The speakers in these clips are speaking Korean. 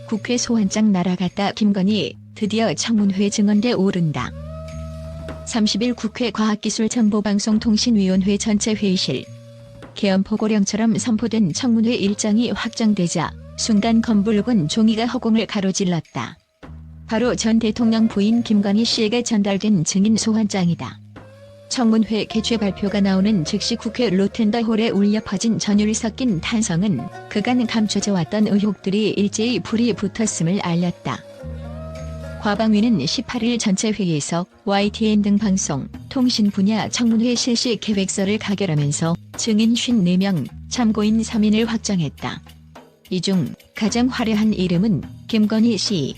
국회 소환장 날아갔다. 김건희 드디어 청문회 증언대에 오른다. 30일 국회 과학기술정보방송통신위원회 전체 회의실. 계엄포고령처럼 선포된 청문회 일정이 확정되자 순간 검붉은 종이가 허공을 가로질렀다. 바로 전 대통령 부인 김건희 씨에게 전달된 증인 소환장이다. 청문회 개최 발표가 나오는 즉시 국회 로텐더홀에 울려 퍼진 전율 섞인 탄성은 그간 감춰져 왔던 의혹들이 일제히 불이 붙었음을 알렸다. 과방위는 18일 전체 회의에서 YTN 등 방송, 통신 분야 청문회 실시 계획서를 가결하면서 증인 54명, 참고인 3인을 확정했다. 이 중 가장 화려한 이름은 김건희 씨.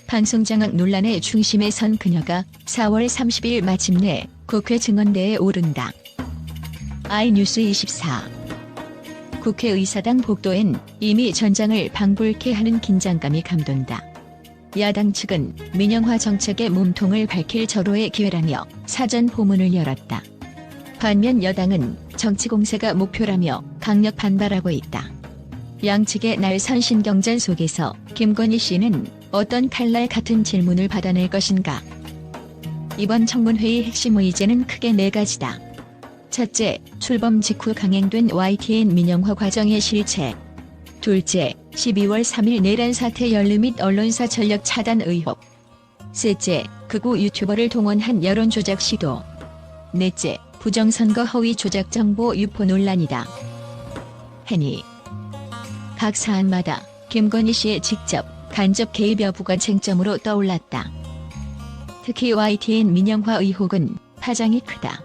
방송장악 논란의 중심에 선 그녀가 4월 30일 마침내 국회 증언대에 오른다. iNews 24. 국회의사당 복도엔 이미 전장을 방불케 하는 긴장감이 감돈다. 야당 측은 민영화 정책의 몸통을 밝힐 절호의 기회라며 사전 포문을 열었다. 반면 여당은 정치 공세가 목표라며 강력 반발하고 있다. 양측의 날선 신경전 속에서 김건희 씨는 어떤 칼날 같은 질문을 받아낼 것인가? 이번 청문회의 핵심 의제는 크게 4가지다. 첫째, 출범 직후 강행된 YTN 민영화 과정의 실체. 둘째, 12월 3일 내란 사태 연루 및 언론사 전력 차단 의혹. 셋째, 극우 유튜버를 동원한 여론 조작 시도. 넷째, 부정선거 허위 조작 정보 유포 논란이다. 해니. 각 사안마다 김건희 씨의 직접, 간접 개입 여부가 쟁점으로 떠올랐다. 특히 YTN 민영화 의혹은 파장이 크다.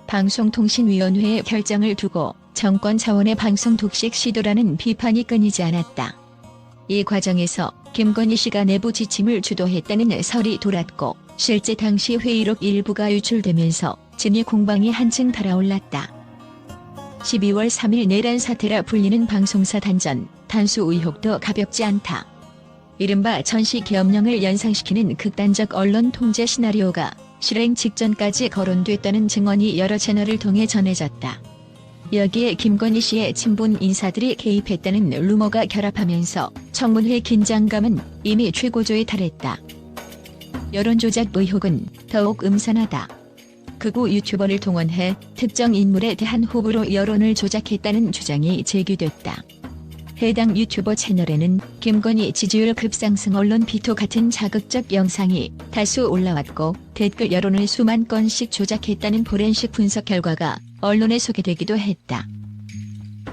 방송통신위원회의 결정을 두고 정권 차원의 방송 독식 시도라는 비판이 끊이지 않았다. 이 과정에서 김건희 씨가 내부 지침을 주도했다는 설이 돌았고 실제 당시 회의록 일부가 유출되면서 진위 공방이 한층 달아올랐다. 12월 3일 내란 사태라 불리는 방송사 단전, 단수 의혹도 가볍지 않다. 이른바 전시계엄령을 연상시키는 극단적 언론 통제 시나리오가 실행 직전까지 거론됐다는 증언이 여러 채널을 통해 전해졌다. 여기에 김건희 씨의 친분 인사들이 개입했다는 루머가 결합하면서 청문회 긴장감은 이미 최고조에 달했다. 여론조작 의혹은 더욱 음산하다. 극우 유튜버를 동원해 특정 인물에 대한 호불호 여론을 조작했다는 주장이 제기됐다. 해당 유튜버 채널에는 김건희 지지율 급상승 언론 비토 같은 자극적 영상이 다수 올라왔고 댓글 여론을 수만 건씩 조작했다는 포렌식 분석 결과가 언론에 소개되기도 했다.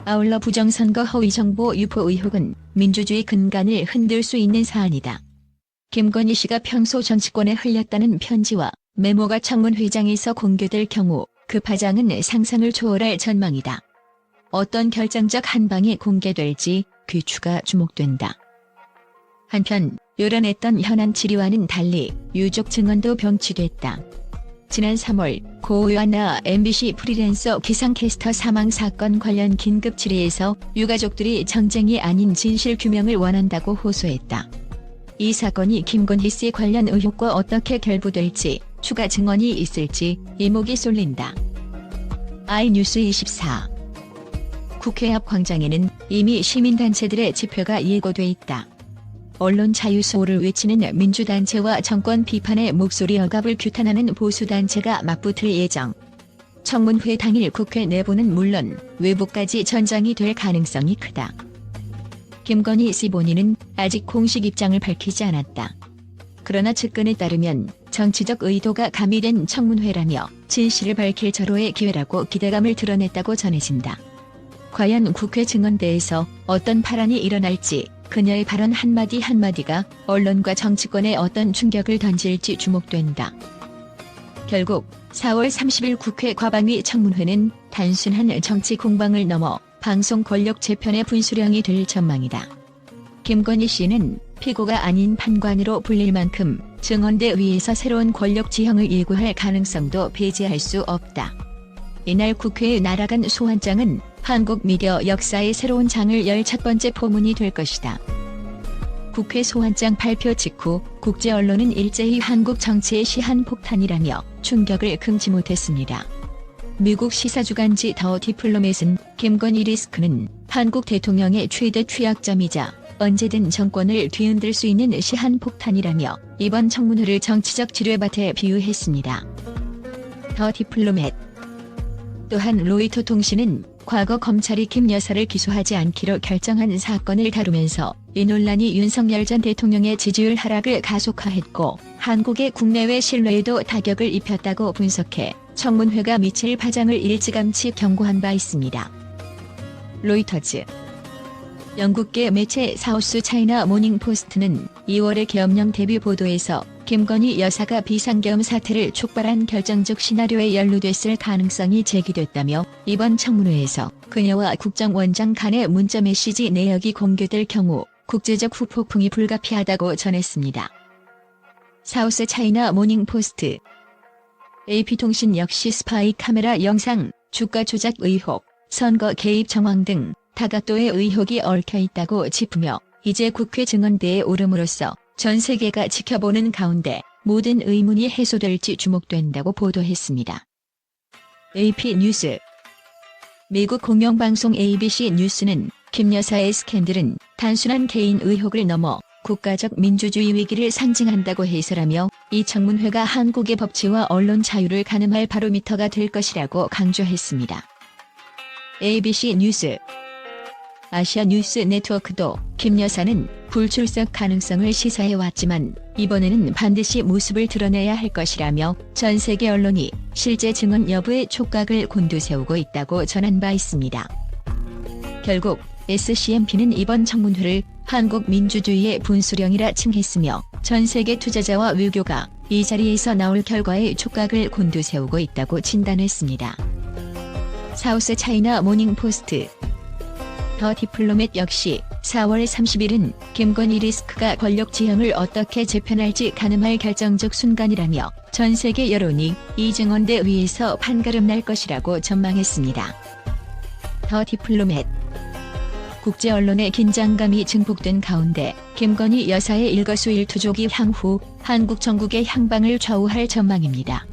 아울러 부정선거 허위 정보 유포 의혹은 민주주의 근간을 흔들 수 있는 사안이다. 김건희 씨가 평소 정치권에 흘렸다는 편지와 메모가 청문회장에서 공개될 경우 그 파장은 상상을 초월할 전망이다. 어떤 결정적 한방이 공개될지 귀추가 주목된다. 한편 요란했던 현안 질의와는 달리 유족 증언도 병치됐다. 지난 3월 고 의원과 MBC 프리랜서 기상캐스터 사망 사건 관련 긴급 질의에서 유가족들이 정쟁이 아닌 진실 규명을 원한다고 호소했다. 이 사건이 김건희 씨 관련 의혹과 어떻게 결부될지 추가 증언이 있을지 이목이 쏠린다. iNews 24. 국회 앞 광장에는 이미 시민단체들의 집회가 예고돼 있다. 언론 자유 수호를 외치는 민주단체와 정권 비판의 목소리 억압을 규탄하는 보수단체가 맞붙을 예정. 청문회 당일 국회 내부는 물론 외부까지 전장이 될 가능성이 크다. 김건희 씨 본인은 아직 공식 입장을 밝히지 않았다. 그러나 측근에 따르면 정치적 의도가 가미된 청문회라며 진실을 밝힐 절호의 기회라고 기대감을 드러냈다고 전해진다. 과연 국회 증언대에서 어떤 파란이 일어날지 그녀의 발언 한마디 한마디가 언론과 정치권에 어떤 충격을 던질지 주목된다. 결국 4월 30일 국회 과방위 청문회는 단순한 정치 공방을 넘어 방송 권력 재편의 분수령이 될 전망이다. 김건희 씨는 피고가 아닌 판관으로 불릴 만큼 증언대 위에서 새로운 권력 지형을 예고할 가능성도 배제할 수 없다. 이날 국회에 날아간 소환장은 한국 미디어 역사의 새로운 장을 열 첫 번째 포문이 될 것이다. 국회 소환장 발표 직후 국제 언론은 일제히 한국 정치의 시한폭탄이라며 충격을 금치 못했습니다. 미국 시사주간지 더 디플로맷은 김건희 리스크는 한국 대통령의 최대 취약점이자 언제든 정권을 뒤흔들 수 있는 시한폭탄이라며 이번 청문회를 정치적 지뢰밭에 비유했습니다. 더 디플로맷. 또한 로이터 통신은 과거 검찰이 김 여사를 기소하지 않기로 결정한 사건을 다루면서 이 논란이 윤석열 전 대통령의 지지율 하락을 가속화했고 한국의 국내외 신뢰에도 타격을 입혔다고 분석해 청문회가 미칠 파장을 일찌감치 경고한 바 있습니다. 로이터즈. 영국계 매체 사우스 차이나 모닝 포스트는 2월의 계엄령 데뷔 보도에서 김건희 여사가 비상계엄 사태를 촉발한 결정적 시나리오에 연루됐을 가능성이 제기됐다며 이번 청문회에서 그녀와 국정원장 간의 문자 메시지 내역이 공개될 경우 국제적 후폭풍이 불가피하다고 전했습니다. 사우스 차이나 모닝 포스트. AP통신 역시 스파이 카메라 영상, 주가 조작 의혹, 선거 개입 정황 등 다각도의 의혹이 얽혀 있다고 짚으며 이제 국회 증언대에 오름으로써 전 세계가 지켜보는 가운데 모든 의문이 해소될지 주목된다고 보도했습니다. AP 뉴스. 미국 공영방송 ABC 뉴스는 김 여사의 스캔들은 단순한 개인 의혹을 넘어 국가적 민주주의 위기를 상징한다고 해설하며 이 청문회가 한국의 법치와 언론 자유를 가늠할 바로미터가 될 것이라고 강조했습니다. ABC 뉴스. 아시아 뉴스 네트워크도 김 여사는 불출석 가능성을 시사해왔지만 이번에는 반드시 모습을 드러내야 할 것이라며 전 세계 언론이 실제 증언 여부에 촉각을 곤두세우고 있다고 전한 바 있습니다. 결국 SCMP는 이번 청문회를 한국 민주주의의 분수령이라 칭했으며 전 세계 투자자와 외교가 이 자리에서 나올 결과에 촉각을 곤두세우고 있다고 진단했습니다. 사우스 차이나 모닝 포스트. 더 디플로맷 역시 4월 30일은 김건희 리스크가 권력 지형을 어떻게 재편할지 가늠할 결정적 순간이라며 전 세계 여론이 이 증언대 위에서 판가름 날 것이라고 전망했습니다. 더 디플로맷. 국제 언론의 긴장감이 증폭된 가운데 김건희 여사의 일거수일투족이 향후 한국 정국의 향방을 좌우할 전망입니다.